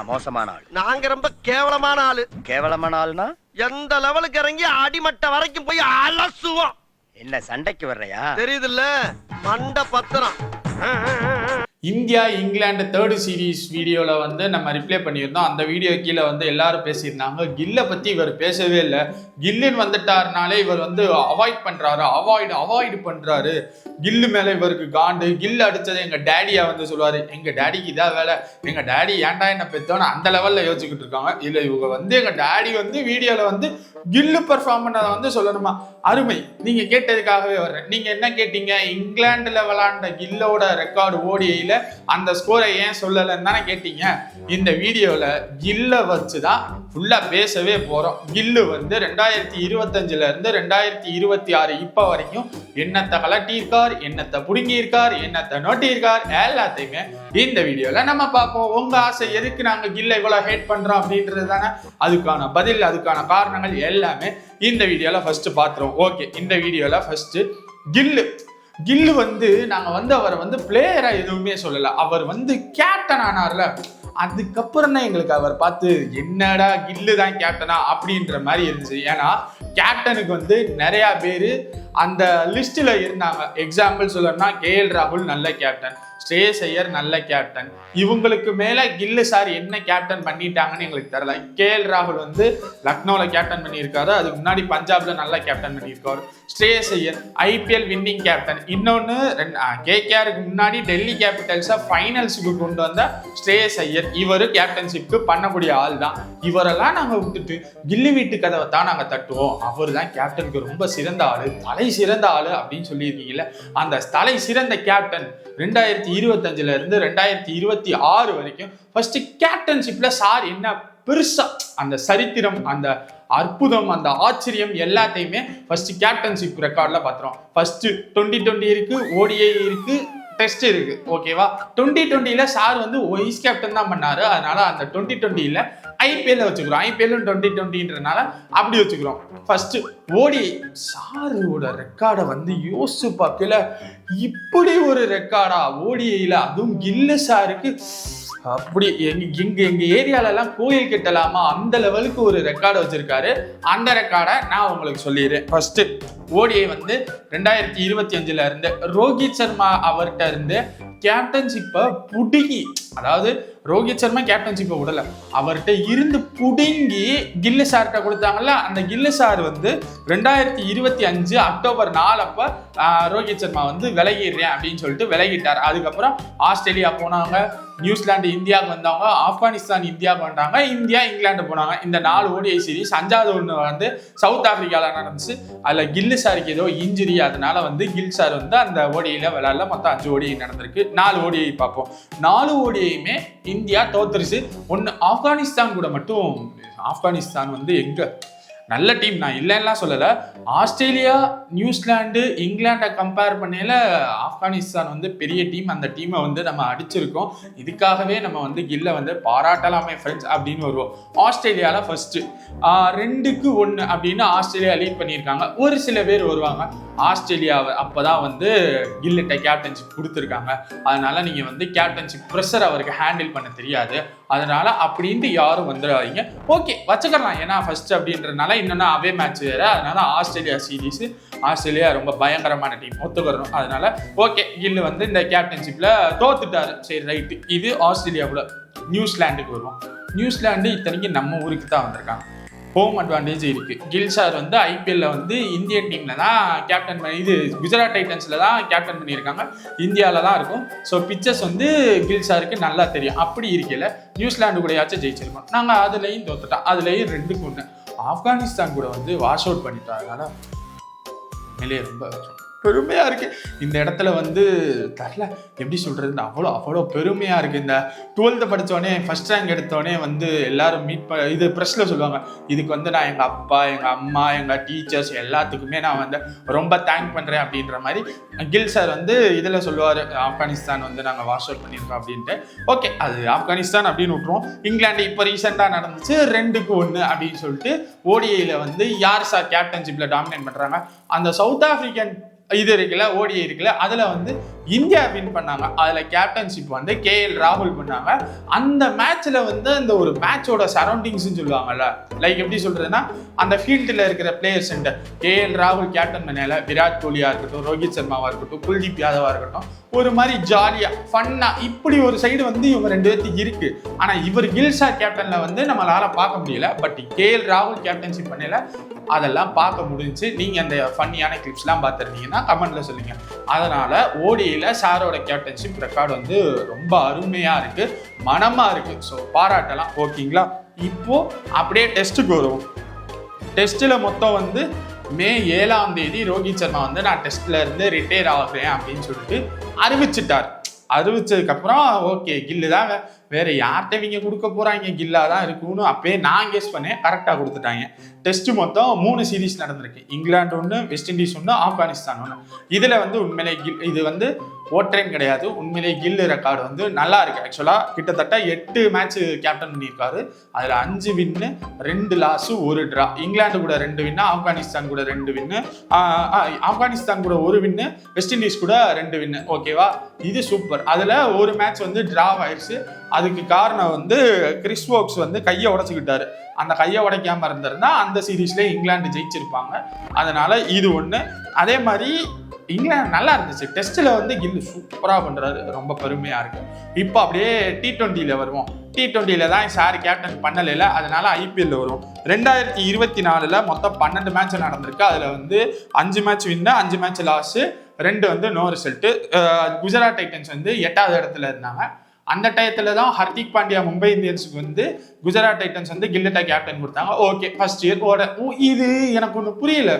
மோசமான ஆள். நாங்க ரொம்ப கேவலமான ஆளு. கேவலமான ஆள்னா எந்த லெவலுக்கு இறங்கி அடிமட்ட வரைக்கும் போய் அலசுவோம். என்ன சண்டைக்கு வர்றையா? தெரியுதுல்ல, மண்ட பத்திரம். இந்தியா இங்கிலாந்து தேர்டு சீரீஸ் வீடியோவில் வந்து நம்ம ரிப்ளை பண்ணியிருந்தோம். அந்த வீடியோ கீழே வந்து எல்லாரும் பேசியிருந்தாங்க. கில்லை பற்றி இவர் பேசவே இல்லை. கில்லுன்னு வந்துட்டாருனாலே இவர் வந்து அவாய்ட் பண்ணுறாரு, அவாய்டு பண்ணுறாரு. கில்லு மேலே இவருக்கு காண்டு. கில்லு அடித்ததை எங்கள் டேடியா வந்து சொல்லுவார். எங்கள் டேடிக்கு இதான் வேலை, எங்கள் டேடி ஏன்டா என்ன பெற்றோன்னு அந்த லெவலில் யோசிச்சுக்கிட்டு இருக்காங்க. இல்லை, இவங்க வந்து எங்கள் டேடி வந்து வீடியோவில் வந்து கில்லு பெர்ஃபார்ம் பண்ணதை வந்து சொல்லணுமா? அருமை. நீங்கள் கேட்டதுக்காகவே வர்றேன். நீங்கள் என்ன கேட்டீங்க? இங்கிலாண்டில் விளாண்ட கில்லோட ரெக்கார்டு ஓடிஐயில் அந்த ஸ்கோரை ஏன் சொல்லலைன்னு தானே கேட்டீங்க. இந்த வீடியோவில் கில்லை வச்சு தான் ஃபுல்லாக பேசவே போகிறோம். கில்லு வந்து 2025 2026 இப்போ வரைக்கும் என்னத்தை கலட்டியிருக்கார், என்னத்தை புடுங்கியிருக்கார், என்னத்தை நோட்டியிருக்கார், எல்லாத்தையுமே இந்த வீடியோவில் நம்ம பார்ப்போம். உங்கள் ஆசை எதுக்கு நாங்கள் கில்லை இவ்வளோ ஹேட் பண்ணுறோம் அப்படின்றது தானே. அதுக்கான பதில், அதுக்கான காரணங்கள் எல்லாமே இந்த வீடியோவில் ஃபர்ஸ்ட் பார்த்துருவோம். ஓகே, இந்த வீடியோவில் ஃபர்ஸ்ட் கில்லு வந்து நாங்கள் வந்து அவரை வந்து பிளேயரா எதுவுமே சொல்லலை. அவர் வந்து கேப்டன் ஆனார்ல, அதுக்கப்புறம் தான் எங்களுக்கு அவர் பார்த்து என்னடா கில்லு தான் கேப்டனா அப்படின்ற மாதிரி இருந்துச்சு. ஏன்னா கேப்டனுக்கு வந்து நிறையா பேர் அந்த லிஸ்ட்டில் இருந்தாங்க. எக்ஸாம்பிள் சொல்லணும்னா KL ராகுல் நல்ல கேப்டன், ஸ்ரேயஸ் ஐயர் நல்ல கேப்டன். இவங்களுக்கு மேலே கில்லு சார் என்ன கேப்டன் பண்ணிட்டாங்கன்னு எங்களுக்கு தெரியல. KL ராகுல் வந்து லக்னோவில் கேப்டன் பண்ணியிருக்காரு, அதுக்கு முன்னாடி பஞ்சாப்ல நல்ல கேப்டன் பண்ணியிருக்காரு. ஸ்ரேயஸ் ஐயர் IPL வின்னிங் கேப்டன். இன்னொன்று KKRக்கு முன்னாடி டெல்லி கேபிட்டல்ஸை ஃபைனல்ஸுக்கு கொண்டு வந்த ஸ்ரேயஸ் ஐயர், இவர் கேப்டன்ஷிப்க்கு பண்ணக்கூடிய ஆள் தான். இவரெல்லாம் நாங்கள் விட்டுட்டு கில்லி வீட்டு கதவை தான் நாங்கள் தட்டுவோம், அவர் தான் கேப்டனுக்கு ரொம்ப சிறந்த ஆள், தலை சிறந்த ஆள் அப்படின்னு சொல்லியிருக்கீங்கல்ல. அந்த தலை சிறந்த கேப்டன் 2025 2026 வரைக்கும் ஃபர்ஸ்ட் கேப்டன்ஷிப்ல சார் என்ன பெருசா அந்த சரித்திரம், அந்த அற்புதம், அந்த ஆச்சரியம் எல்லாத்தையுமே ஃபர்ஸ்ட் கேப்டன்ஷிப் ரெக்கார்ட்ல பாத்துறோம். ஃபர்ஸ்ட் 2020 இருக்கு, ODI இருக்கு, டெஸ்ட் இருக்கு. ஓகேவா? 2020 சார் வந்து வைஸ் கேப்டன் தான் பண்ணாரு. அதனால அந்த 2020 IPL வச்சுக்கிறோம். IPL 2020ன்றனால அப்படி வச்சுக்கிறோம். ஃபர்ஸ்ட் ODI சாரோட ரெக்கார்டை வந்து யோசிச்சு பார்க்கல. இப்படி ஒரு ரெக்கார்டா ODIல, அதுவும் கில்லு சாருக்கு அப்படி எங்க ஏரியாலெல்லாம் கோயில் கட்டலாமா அந்த லெவலுக்கு ஒரு ரெக்கார்டை வச்சிருக்காரு. அந்த ரெக்கார்டை நான் உங்களுக்கு சொல்லிடுறேன். ஃபர்ஸ்ட் ODI வந்து 2025 ரோஹித் சர்மா அவர்கிட்ட இருந்து கேப்டன்ஷிப்பை புடுங்கி, அதாவது ரோஹித் சர்மா கேப்டன்ஷிப்பை விடல, அவர்கிட்ட இருந்து புடுங்கி கில்லு சார்கிட்ட கொடுத்தாங்கல்ல. அந்த கில்லு சார் வந்து 2025 அக்டோபர் 4 அப்ப ரோஹித் சர்மா வந்து விலகிடுறேன் அப்படின்னு சொல்லிட்டு விலகிட்டார். அதுக்கப்புறம் ஆஸ்திரேலியா போனாங்க, நியூசிலாந்து இந்தியாவுக்கு வந்தவங்க, ஆப்கானிஸ்தான் இந்தியாவுக்கு வந்தாங்க, இந்தியா இங்கிலாந்து போனாங்க. இந்த 4 ODI சீரீஸ். 5வது ஒன்று வந்து சவுத் ஆப்பிரிக்கால நடந்துச்சு. அதில் கில்லு சாருக்கு ஏதோ இன்ஜுரி, அதனால வந்து கில் சார் வந்து அந்த ODIல விளையாடல. மொத்தம் 5 ODI நடந்திருக்கு. 4 ODI பார்ப்போம். 4 ODIயுமே இந்தியா தோத்துருச்சு. ஒன்று ஆப்கானிஸ்தான் கூட மட்டும். ஆப்கானிஸ்தான் வந்து எங்க நல்ல டீம், நான் இல்லைன்னா சொல்லலை. ஆஸ்திரேலியா, நியூசிலாந்து, இங்கிலாண்டை கம்பேர் பண்ணல ஆப்கானிஸ்தான் வந்து பெரிய டீம். அந்த டீமை வந்து நம்ம அடிச்சிருக்கோம். இதுக்காகவே நம்ம வந்து கில்லை வந்து பாராட்டலாமே ஃப்ரெண்ட்ஸ் அப்படின்னு வருவோம். ஆஸ்திரேலியாவில் ஃபர்ஸ்ட் 2-1 அப்படின்னு ஆஸ்திரேலியா லீட் பண்ணியிருக்காங்க. ஒரு சில பேர் வருவாங்க, ஆஸ்திரேலியாவை அப்போதான் வந்து கில்லிட்ட கேப்டன்ஷிப் கொடுத்துருக்காங்க, அதனால நீங்கள் வந்து கேப்டன்ஷிப் ப்ரெஷர் அவருக்கு ஹேண்டில் பண்ண தெரியாது, அதனால அப்படின்ட்டு யாரும் வந்துடாதீங்க. ஓகே, வச்சுக்கலாம். ஏன்னா ஃபர்ஸ்ட் அப்படின்றனால இன்னொன்று அவே மேட்ச் வேறு, அதனால ஆஸ்திரேலியா சீரீஸ், ஆஸ்திரேலியா ரொம்ப பயங்கரமான டீம் ஒத்துக்கிறோம். அதனால ஓகே, கில்லு வந்து இந்த கேப்டன்ஷிப்ல தோத்துட்டாரு. சரி, ரைட்டு. இது ஆஸ்திரேலியாவில். நியூசிலாண்டுக்கு வருவோம். நியூசிலாண்டு இத்தனைக்கு நம்ம ஊருக்கு தான் வந்திருக்காங்க. ஹோம் அட்வான்டேஜ் இருக்கு. கில் சார் வந்து IPL வந்து இந்தியன் டீம்ல தான் கேப்டன் பண்ணி, இது குஜராத் டைட்டன்ஸ்ல தான் கேப்டன் பண்ணியிருக்காங்க, இந்தியாவில தான் இருக்கும். ஸோ பிச்சர்ஸ் வந்து கில் சாருக்கு நல்லா தெரியும். அப்படி இருக்கல நியூசிலாந்து கூடயாச்சும் ஜெயிச்சிருக்கோம். நாங்கள் அதுலேயும் தோத்துட்டோம். அதுலேயும் 2-1. ஆப்கானிஸ்தான் கூட வந்து வாஷ் அவுட் பண்ணிட்டோம். அதனால மேலே ரொம்ப பெருமையா இருக்கு. இந்த இடத்துல வந்து தரல, எப்படி சொல்றது, அவ்வளோ பெருமையா இருக்கு. இந்த 12th படித்தோடனே ஃபர்ஸ்ட் ரேங்க் எடுத்தோடனே வந்து எல்லாரும் இது ப்ரெஸ்ல சொல்லுவாங்க, இதுக்கு வந்து நான் எங்கள் அப்பா, எங்கள் அம்மா, எங்கள் டீச்சர்ஸ் எல்லாத்துக்குமே நான் வந்து ரொம்ப தேங்க் பண்ணுறேன் அப்படின்ற மாதிரி கில் சார் வந்து இதில் சொல்லுவார். ஆப்கானிஸ்தான் வந்து நாங்கள் வாஷ் அவுட் பண்ணியிருக்கோம் அப்படின்ட்டு. ஓகே, அது ஆப்கானிஸ்தான் அப்படின்னு விட்டுருவோம். இங்கிலாந்து இப்போ ரீசெண்டாக நடந்துச்சு 2-1 அப்படின்னு சொல்லிட்டு. ODIல வந்து யார் சார் கேப்டன்ஷிப்பில் டாமினேட் பண்ணுறாங்க? அந்த சவுத் ஆப்பிரிக்கன் இது இருக்குல்ல, ODI இருக்குல்ல, அதில் வந்து இந்தியா வின் பண்ணாங்க. அதுல கேப்டன்ஷிப் வந்து KL ராகுல் பண்ணாங்க. அந்த மேட்ச்ல வந்து அந்த ஒரு மேட்சோட சரௌண்டிங்ஸ் சொல்லுவாங்கல்ல, லைக் எப்படி சொல்றதுன்னா அந்த ஃபீல்டில் இருக்கிற பிளேயர்ஸ் KL ராகுல் கேப்டன் பண்ணல, விராட் கோலியா இருக்கட்டும், ரோஹித் சர்மாவா இருக்கட்டும், குல்தீப் யாதவா இருக்கட்டும், ஒரு மாதிரி ஜாலியா ஃபன்னா இப்படி ஒரு சைடு வந்து இவங்க 2 பேர்த்துக்கு இருக்கு. ஆனா இவர் கில்ஷா கேப்டன்ல வந்து நம்மளால பார்க்க முடியல. பட் KL ராகுல் கேப்டன்ஷிப் பண்ணல, அதெல்லாம் பார்க்க முடிஞ்சு. நீங்க அந்த ஃபன்னியான கிளிப்ஸ்லாம் பார்த்துருந்தீங்கன்னா கமெண்ட்ல சொல்லுங்க. அதனால ஓடியில சாரோட கேப்டன்ஷிப் ரெக்கார்டு வந்து ரொம்ப அருமையா இருக்கு, மனமா இருக்கு. ஸோ பாராட்டலாம். ஓகேங்களா, இப்போ அப்படியே டெஸ்ட்டுக்கு வருவோம். டெஸ்ட்டில் மொத்தம் வந்து மே 7ஆம் தேதி ரோஹித் சர்மா வந்து நான் டெஸ்ட்ல இருந்து ரிட்டையர் ஆகிறேன் அப்படின்னு சொல்லிட்டு அறிவிச்சிட்டார். அறிவிச்சதுக்கப்புறம் ஓகே கில்லு தான், வேற யார்கிட்ட இவங்க கொடுக்க போறாங்க, கில்லா தான் இருக்கும்னு அப்பயே நான் கெஸ் பண்ணேன். கரெக்டாக கொடுத்துட்டாங்க. டெஸ்ட் மொத்தம் 3 சீரீஸ் நடந்திருக்கு. England 1, west Indies 1, Afghanistan 1. இதுல வந்து உண்மையிலே இது வந்து ஓட்ரேன் கிடையாது. உண்மையிலே கில் ரெக்கார்டு வந்து நல்லா இருக்கு. ஆக்சுவலா கிட்டத்தட்ட 8 மேட்ச் கேப்டன் பண்ணியிருக்காரு. அதுல 5 வின்னு, 2 லாஸ், 1 டிரா. இங்கிலாந்து கூட 2 வின்னு, ஆப்கானிஸ்தான் கூட 2 வின்னு, ஆப்கானிஸ்தான் கூட 1 வின்னு, வெஸ்ட் இண்டீஸ் கூட 2 வின்னு. ஓகேவா, இது சூப்பர். அதுல ஒரு மேட்ச் வந்து டிரா ஆயிடுச்சு. அதுக்கு காரணம் வந்து கிறிஸ் வோக்ஸ் வந்து கையை உடைச்சுக்கிட்டாரு. அந்த கையை உடைக்காம இருந்திருந்தா அந்த சீரீஸ்ல இங்கிலாந்து ஜெயிச்சிருப்பாங்க. அதனால இது ஒண்ணு. அதே மாதிரி இங்கிலாந்து நல்லா இருந்துச்சு. டெஸ்ட்ல வந்து கில் சூப்பரா பண்றாரு, ரொம்ப பெருமையா இருக்கு. இப்போ அப்படியே T20ல வருவோம். T20ல தான் சார் கேப்டன் பண்ணல, அதனால IPL வருவோம். 2024ல மொத்தம் 12 மேட்ச் நடந்திருக்கு. அதுல வந்து 5 மேட்ச் வின்னு, 5 மேட்ச் லாஸ், 2 வந்து நோ ரிசல்ட். குஜராத் டைட்டன்ஸ் வந்து 8வது இடத்துல இருந்தாங்க. அந்த டயத்துல தான் ஹர்திக் பாண்டியா மும்பை இந்தியன்ஸுக்கு வந்து குஜராத் டைட்டன்ஸ் வந்து கில்லட்டா கேப்டன் கொடுத்தாங்க. ஓகே, ஃபர்ஸ்ட் இயர் இது எனக்கு ஒன்று புரியல.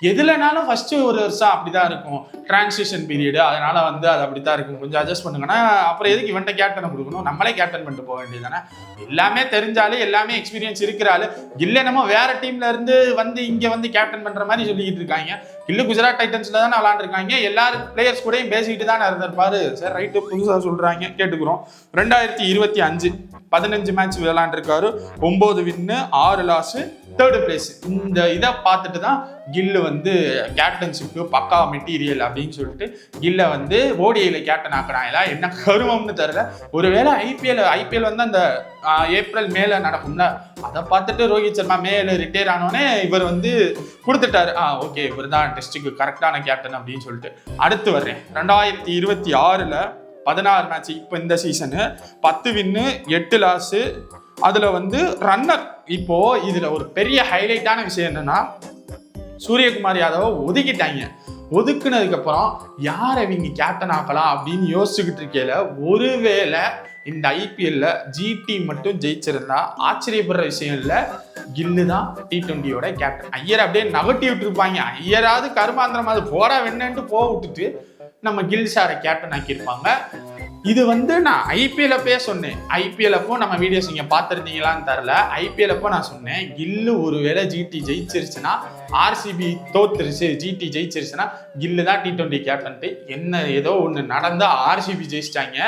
எதுலனாலும் ஃபர்ஸ்ட் ஒரு வருஷம் அப்படிதான் இருக்கும், டிரான்சிஷன் பீரியடு. அதனால வந்து அது அப்படித்தான் இருக்கும். கொஞ்சம் அட்ஜஸ்ட் பண்ணுங்கன்னா அப்புறம் எதுக்கு இவன்ட்ட கேப்டனை கொடுக்கணும், நம்மளே கேப்டன் பண்ணிட்டு போக வேண்டியது தானே. எல்லாமே தெரிஞ்சாலே, எல்லாமே எக்ஸ்பீரியன்ஸ் இருக்கிறாள். இல்லை நம்ம வேற டீம்ல இருந்து வந்து இங்க வந்து கேப்டன் பண்ற மாதிரி சொல்லிக்கிட்டு இருக்காங்க. இல்ல குஜராத் டைட்டன்ஸ்ல தானே விளாண்டுருக்காங்க, எல்லாரும் பிளேயர்ஸ் கூடயும் பேசிக்கிட்டு தானே இருந்திருப்பாரு. சரி ரைட்டு, புதுசா சொல்றாங்க, கேட்டுக்கிறோம். 2025 15 மேட்ச் விளையாண்டுருக்காரு, 9 வின்னு, 6 லாஸ், 3rd பிளேஸ். இந்த இதை பார்த்துட்டு தான் கில்லு வந்து கேப்டன்ஷிப்பு பக்கா மெட்டீரியல் அப்படின்னு சொல்லிட்டு கில்ல வந்து ஓடிஐல கேப்டன் ஆக்குறாங்களா, என்ன கருமம்னு தெரியல. ஒருவேளை ஐபிஎல் வந்து அந்த ஏப்ரல் மேல நடக்கும்ல, அதை பார்த்துட்டு ரோஹித் சர்மா மேல ரிட்டையர் ஆனோடனே இவர் வந்து கொடுத்துட்டாரு. ஓகே, இவர் தான் டெஸ்ட்டுக்கு கரெக்டான கேப்டன் அப்படின்னு சொல்லிட்டு. அடுத்து வர்றேன் 2026ல 16 மேட்ச். இப்போ இந்த சீசனு 10 வின்னு, 8 லாஸ். அதுல வந்து ரன்னர். இப்போ இதுல ஒரு பெரிய ஹைலைட்டான விஷயம் என்னன்னா, சூரியகுமார் யாதவை ஒதுக்கிட்டாங்க. ஒதுக்குனதுக்கு அப்புறம் யாரை இவங்க கேப்டன் ஆக்கலாம் அப்படின்னு யோசிச்சுக்கிட்டு இருக்கையில, ஒருவேளை இந்த IPLல GT மட்டும் ஜெயிச்சிருந்தா ஆச்சரியப்படுற விஷயம் இல்லை, கில்லு தான் T20யோட கேப்டன். ஐயர் அப்படியே நகட்டி விட்டு இருப்பாங்க. ஐயராவது கருமாந்திரம் அது போடா வெண்ணன்ட்டு போக விட்டுட்டு நம்ம கில் சாரை கேப்டன் ஆக்கியிருப்பாங்க. இது வந்து நான் IPL அப்பயே சொன்னேன். IPL அப்போ நம்ம வீடியோஸ் நீங்க பார்த்துருந்தீங்களான்னு தெரியல. IPL அப்போ நான் சொன்னேன், கில்லு ஒருவேளை GT ஜெயிச்சிருச்சுன்னா, RCB தோத்துருச்சு, GT ஜெயிச்சிருச்சுன்னா கில்லு தான் T20 கேப்டன்ட்டு. என்ன ஏதோ ஒன்று நடந்தா RCB ஜெயிச்சிட்டாங்க,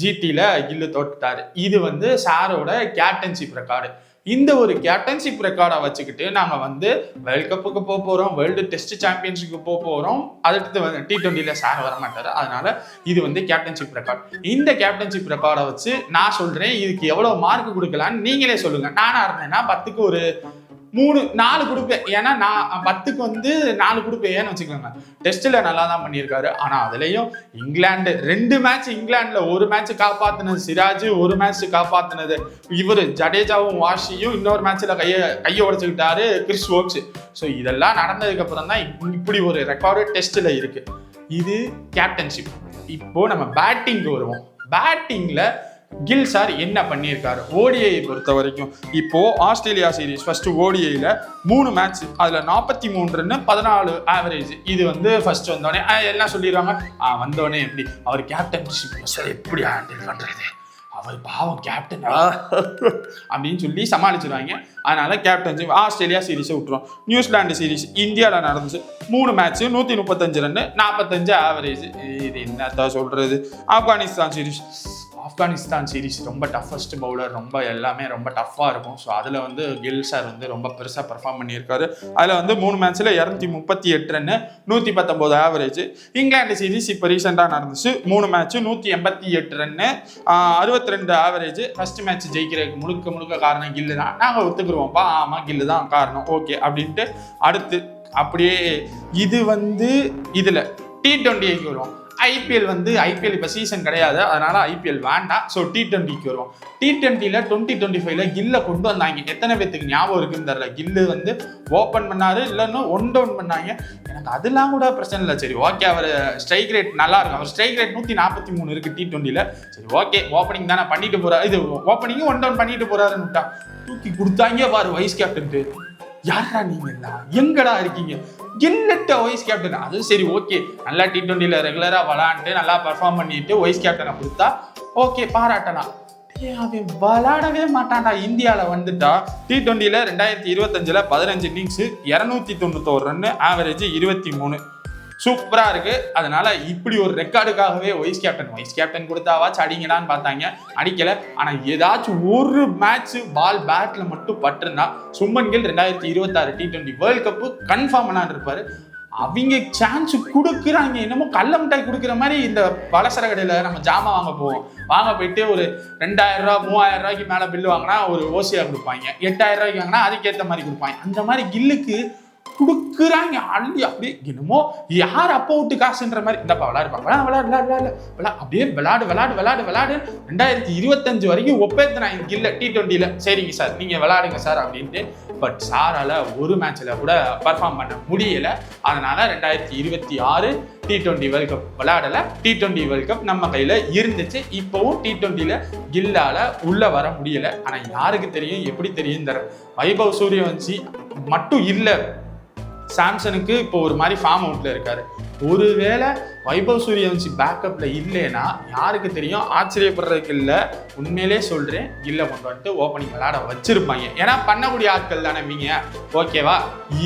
GTல கில்லு தோத்துட்டாரு. இது வந்து சாரோட கேப்டன்ஷிப் ரெக்கார்டு. இந்த ஒரு கேப்டன்ஷிப் ரெக்கார்டை வச்சுக்கிட்டு நாங்கள் வந்து வேர்ல்ட் கப்புக்கு போக போகிறோம், வேர்ல்டு டெஸ்ட் சாம்பியன்ஷிப்புக்கு போக போகிறோம். அடுத்து வந்து T20ல சார் வரமாட்டாரு. அதனால இது வந்து கேப்டன்ஷிப் ரெக்கார்டு. இந்த கேப்டன்ஷிப் ரெக்கார்டை வச்சு நான் சொல்றேன், இதுக்கு எவ்வளோ மார்க் கொடுக்கலான்னு நீங்களே சொல்லுங்க. நானா இருந்தேன்னா 10க்கு ஒரு 3-4 கொடுப்பேன். ஏன்னா நான் 10க்கு வந்து 4 கொடுப்பேன். ஏன்னு வச்சுக்கோங்க, டெஸ்ட்ல நல்லா தான் பண்ணியிருக்காரு. ஆனா அதுலயும் இங்கிலாந்து 2 மேட்ச், இங்கிலாந்துல ஒரு மேட்ச் காப்பாத்தினது சிராஜ், ஒரு மேட்ச் காப்பாத்தினது இவரு ஜடேஜாவும் வாஷியும், இன்னொரு மேட்ச்ல கையை உடைச்சுக்கிட்டாரு கிறிஸ் வோக்ஸ். ஸோ இதெல்லாம் நடந்ததுக்கு அப்புறம் தான் இப்படி ஒரு ரெக்கார்டு டெஸ்ட்ல இருக்கு. இது கேப்டன்ஷிப். இப்போ நம்ம பேட்டிங்க்கு வருவோம். பேட்டிங்ல கில் சார் என்ன பண்ணியிருக்காரு ஓடிஐ பொறுத்த வரைக்கும்? இப்போ ஆஸ்திரேலியா சீரீஸ் ஃபர்ஸ்ட் ஓடிஐல 3 மேட்ச், அதுல 43 ரன், 14 ஆவரேஜ். இது வந்து ஃபர்ஸ்ட் வந்தோடனே எல்லாம் சொல்லிடுவாங்க, வந்தோடனே எப்படி அவர் கேப்டன்ஷிப் எப்படி ஹேண்டில் பண்றது, அவர் பாவம் கேப்டன் அப்படின்னு சொல்லி சமாளிச்சிருவாங்க. அதனால கேப்டன்ஷிப் ஆஸ்திரேலியா சீரீஸை விட்டுரும். நியூசிலாந்து சீரீஸ் இந்தியாவில் நடந்துச்சு, 3 மேட்ச், 135 ரன், 45 ஆவரேஜ். இது என்னத்தான் சொல்றது. ஆப்கானிஸ்தான் சீரீஸ் ஆப்கானிஸ்தான் சீரிஸ் ரொம்ப டஃபஸ்ட் பவுலர், ரொம்ப எல்லாமே ரொம்ப டஃப்பாக இருக்கும். ஸோ அதில் வந்து கில் சார் வந்து ரொம்ப பெருசாக பெர்ஃபார்ம் பண்ணியிருக்காரு. அதில் வந்து 3 மேட்ச்சில் 238 ரன்னு, 119 ஆவரேஜ். இங்கிலாந்து சீரிஸ் இப்போ ரீசெண்டாக நடந்துச்சு. 3 match 188 run, 62 average. First match ஜெயிக்கிறதுக்கு முழுக்க காரணம் கில்லு தான். நாங்கள் ஒத்துக்குருவோம்ப்பா, ஆமாம் கில்லு தான் காரணம், ஓகே அப்படின்ட்டு. அடுத்து அப்படியே இது வந்து இதில் T20க்கு வருவோம். ஐபிஎல் இப்போ சீசன் கிடையாது, அதனால ஐபிஎல் வேண்டாம். ஸோ T20க்கு வருவோம். T20ல 2025ல கில்லை கொண்டு வந்தாங்க. எத்தனை பேத்துக்கு ஞாபகம் இருக்குன்னு தெரியல. கில்லு வந்து ஓப்பன் பண்ணாரு, இல்லைன்னு 1 டவுன் பண்ணாங்க. எனக்கு அதெல்லாம் கூட பிரச்சனை இல்லை. சரி ஓகே, அவர் ஸ்ட்ரைக் ரேட் நல்லா இருக்கும். அவர் ஸ்ட்ரைக் ரேட் 143 இருக்கு T20ல. சரி ஓகே, ஓப்பனிங் தானே பண்ணிட்டு போறாரு. இது ஓப்பனிங்கும் 1 டவுன் பண்ணிட்டு போறாருன்னு விட்டா தூக்கி கொடுத்தாங்க பாரு வைஸ் கேப்டன்ட்டு. யாரா நீங்க எல்லாம் எங்கடா இருக்கீங்க? கில்லட்ட வைஸ் கேப்டன். அது சரி ஓகே, நல்லா T20ல ரெகுலரா விளையாண்டு நல்லா பெர்ஃபார்ம் பண்ணிட்டு வைஸ் கேப்டனை கொடுத்தா ஓகே, பாராட்டலாம். அவன் விளையாடவே மாட்டான்டா. இந்தியாவில் வந்துட்டா T20ல 2025ல 15 இன்னிங்ஸ் 291 ரன்னு, ஆவரேஜ் 23. சூப்பரா இருக்கு. அதனால இப்படி ஒரு ரெக்கார்டுக்காகவே வைஸ் கேப்டன் கொடுத்தாவாச்சு அடிங்களான்னு பார்த்தாங்க, அடிக்கல. ஆனா ஏதாச்சும் ஒரு மேட்ச் பால் பேட்ல மட்டும் பட்டிருந்தா Shubman Gill 2026 T20 world cup confirm பண்ணான்னு இருப்பாரு. அவங்க சான்ஸ் கொடுக்குறாங்க, என்னமோ கள்ள மிட்டாய் கொடுக்குற மாதிரி. இந்த பலசர கடையில நம்ம ஜாமா வாங்க போயிட்டு ஒரு 2000 ரூபா 3000 ரூபாய்க்கு மேல பில்லு வாங்கினா ஒரு ஓசியா கொடுப்பாங்க, 8000 ரூபாய்க்கு வாங்கினா அதுக்கேற்ற மாதிரி கொடுப்பாங்க. அந்த மாதிரி கில்லுக்கு கொடுக்குறாங்க அள்ளி. அப்படியே என்னமோ யார் அப்போ விட்டு காசுன்ற மாதிரி. இந்தப்பா விளையாடு அப்படியே விளையாடு 2025 வரைக்கும் ஒப்பேத்துனாங்க கில்ல T20ல. சரிங்க சார், நீங்க விளையாடுங்க சார் அப்படின்ட்டு. பட் சாரால ஒரு மேட்ச்ல கூட பர்ஃபார்ம் பண்ண முடியல. அதனால 2026 T20 வேர்ல்ட் கப் விளையாடல. T20 வேர்ல்ட் கப் நம்ம கையில இருந்துச்சு. இப்பவும் T20ல கில்லால உள்ள வர முடியல. ஆனா யாருக்கு தெரியும், எப்படி தெரியும்? வைபவ் சூரியவன்சி மட்டும் இல்ல, சாம்சனுக்கு இப்போ ஒரு மாதிரி ஃபார்ம் அவுட்ல இருக்காரு. ஒருவேளை வைபவ் சூரியவன்சி பேக்கப்ல இல்லைன்னா யாருக்கு தெரியும்? ஆச்சரியப்படுறதுக்கு இல்லை, உண்மையிலே சொல்றேன். கில்ல கொண்டு வந்துட்டு ஓப்பனிங் விளையாட வச்சிருப்பாங்க. ஏன்னா பண்ணக்கூடிய ஆட்கள் தானே நீங்க, ஓகேவா?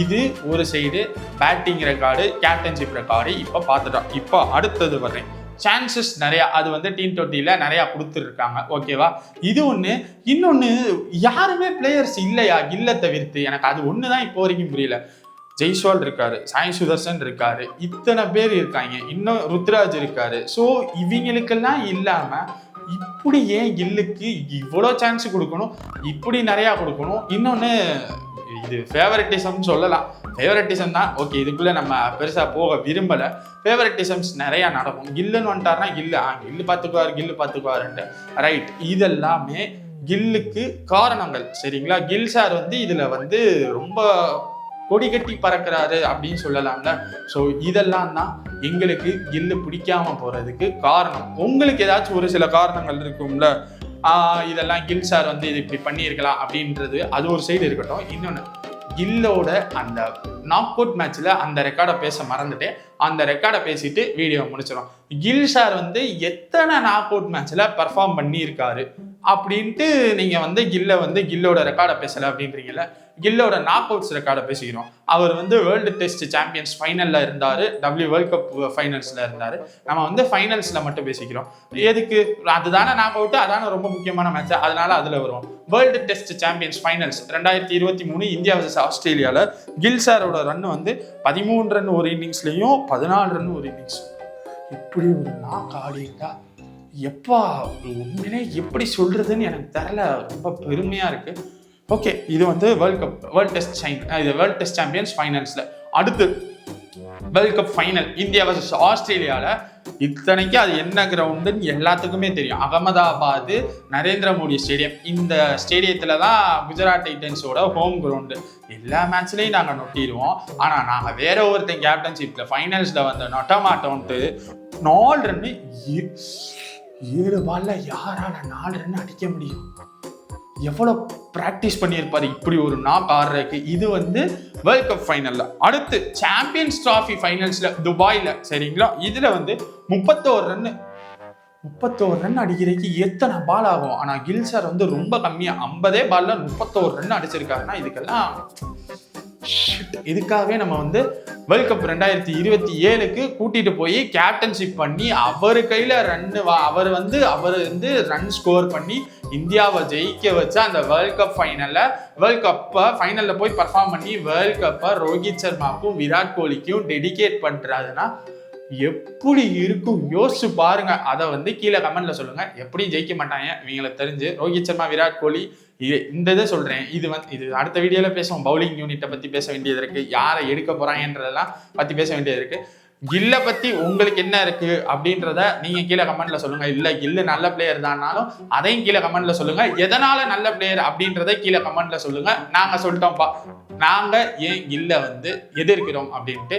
இது ஒரு side batting record, captainship record இப்போ பார்த்துட்டோம். இப்போ அடுத்தது வர்றேன். சான்சஸ் நிறையா, அது வந்து T20ல நிறையா கொடுத்துருக்காங்க, ஓகேவா? இது ஒன்று. இன்னொன்று, யாருமே பிளேயர்ஸ் இல்லையா கில்லை தவிர்த்து? எனக்கு அது ஒன்று தான் இப்போ வரைக்கும் புரியல. ஜெய்ஸ்வால் இருக்காரு, சாய் சுதர்சன் இருக்காரு, இத்தனை பேர் இருக்காங்க, இன்னும் ருத்ராஜ் இருக்காரு. ஸோ இவங்களுக்கெல்லாம் இல்லாம இப்படி ஏன் கில்லுக்கு இவ்வளோ சான்ஸ் கொடுக்கணும், இப்படி நிறையா கொடுக்கணும்? இன்னொன்று, இது ஃபேவரட்டிசம்னு சொல்லலாம். ஃபேவரட்டிசம் தான், ஓகே. இதுக்குள்ளே நம்ம பெருசாக போக விரும்பலை. ஃபேவரட்டிசம்ஸ் நிறையா நடக்கும். கில்லுன்னு வந்துட்டாருன்னா கில்லு பார்த்துக்குவாருன்ட்டு ரைட். இதெல்லாமே கில்லுக்கு காரணங்கள், சரிங்களா? கில் சார் வந்து இதில் வந்து ரொம்ப கொடி கட்டி பறக்கிறாரு அப்படின்னு சொல்லலாம்ல. ஸோ இதெல்லாம் தான் எங்களுக்கு கில்லு பிடிக்காம போறதுக்கு காரணம். உங்களுக்கு ஏதாச்சும் ஒரு சில காரணங்கள் இருக்கும்ல, இதெல்லாம் கில் சார் வந்து இது இப்படி பண்ணியிருக்கலாம் அப்படின்றது, அது ஒரு சைடு இருக்கட்டும். இன்னொன்று, கில்லோட அந்த நாக் அவுட் மேட்ச்ல அந்த ரெக்கார்டை பேச மறந்துட்டேன். அந்த ரெக்கார்டை பேசிட்டு வீடியோ முடிச்சிடும். கில் சார் வந்து எத்தனை நாக் அவுட் மேட்ச்ல பெர்ஃபார்ம் பண்ணியிருக்காரு அப்படின்ட்டு நீங்க வந்து கில்லோட ரெக்கார்டை பேசல அப்படின்றீங்கல்ல. கில்லோட நாக் அவுட்ஸ் ரெக்கார்டை பேசிக்கிறோம். அவர் வந்து வேர்ல்டு டெஸ்ட் சாம்பியன்ஸ் ஃபைனல்ல இருந்தாரு, வேர்ல்ட் கப் ஃபைனல்ஸ்ல இருந்தாரு. நம்ம வந்து ஃபைனல்ஸ்ல மட்டும் பேசிக்கிறோம். எதுக்கு? அதுதானே நாக் அவுட், அதான ரொம்ப முக்கியமான மேட்ச், அதனால அதுல வருவோம். World test champions finals 2023 India vs ஆஸ்திரேலியால கில் சாரோட ரன் வந்து 13 ரன் ஒரு இன்னிங்ஸ்லயும் 14 ரன் ஒரு இன்னிங்ஸ். இப்படி ஒரு நாக் ஆடிட்டா எப்பா, உண்மையிலே எப்படி சொல்றதுன்னு எனக்கு தெரியல. ரொம்ப பெருமையா இருக்கு. ஓகே, இது வந்து வேர்ல்ட் டெஸ்ட் சாம்பியன்ஸ் ஃபைனல்ஸ்ல. அடுத்து world cup final India vs ஆஸ்திரேலியால. இத்தனைக்கு அது என்ன கிரவுண்டுன்னு எல்லாத்துக்குமே தெரியும். அகமதாபாத் நரேந்திர மோடி ஸ்டேடியம். இந்த ஸ்டேடியத்துல தான் குஜராத் டைட்டன்ஸோட ஹோம் கிரவுண்டு. எல்லா மேட்ச்லையும் நாங்கள் நொட்டிடுவோம். ஆனால் நாங்கள் வேற ஒருத்தன் கேப்டன்ஷிப்ல ஃபைனல்ஸ்ல வந்து நொட்ட மாட்டோம்ட்டு 4 ரன்னு 7 பால்ல யாரால 4 ரன் அடிக்க முடியும்? எவ்வளோ ப்ராக்டிஸ் பண்ணியிருப்பாரு இப்படி ஒரு நாக் ஆடுறதுக்கு. இது வந்து வேர்ல்ட் கப் ஃபைனல்ல. அடுத்து சாம்பியன்ஸ் டிராஃபி ஃபைனல்ஸ்ல துபாயில, சரிங்களா? இதுல வந்து 31 ரன் அடிக்கிறதுக்கு எத்தனை பால் ஆகும்? ஆனா கில் சார் வந்து ரொம்ப கம்மியா 50 பால்ல 31 ரன் அடிச்சிருக்காருன்னா இதுக்கெல்லாம் இதுக்காகவே நம்ம வந்து வேர்ல்ட் கப் 2027க்கு கூட்டிட்டு போய் கேப்டன்ஷிப் பண்ணி அவர் கையில அவர் வந்து ரன் ஸ்கோர் பண்ணி இந்தியாவை ஜெயிக்க வச்சு அந்த வேர்ல்ட் கப் ஃபைனல்ல போய் பர்ஃபார்ம் பண்ணி வேர்ல்ட் கப்பை ரோஹித் சர்மாவுக்கும் விராட் கோலிக்கும் டெடிகேட் பண்றாருன்னா எப்படி இருக்கும் யோசிச்சு பாருங்க. அதை வந்து கீழே கமெண்ட்ல சொல்லுங்க. எப்படியும் ஜெயிக்க மாட்டாங்க இவங்களுக்கு தெரிஞ்சு. ரோஹித் சர்மா, விராட் கோலி, இந்த இதை சொல்றேன். இது அடுத்த வீடியோல பேசுவோம். பவுலிங் யூனிட்டை பத்தி பேச வேண்டியது இருக்கு, யாரை எடுக்க போறாங்கன்றதெல்லாம் பத்தி பேச வேண்டியது இருக்கு. கில்லை பத்தி உங்களுக்கு என்ன இருக்கு அப்படின்றத நீங்க கீழே கமெண்ட்ல சொல்லுங்க. இல்ல கில்லு நல்ல பிளேயர் தான்னாலும் அதையும் கீழே கமெண்ட்ல சொல்லுங்க. எதனால நல்ல பிளேயர் அப்படின்றத கீழே கமெண்ட்ல சொல்லுங்க. நாங்க சொல்லிட்டோம்ப்பா, நாங்க ஏன் கில்லை வந்து எதிர்க்கிறோம் அப்படின்ட்டு.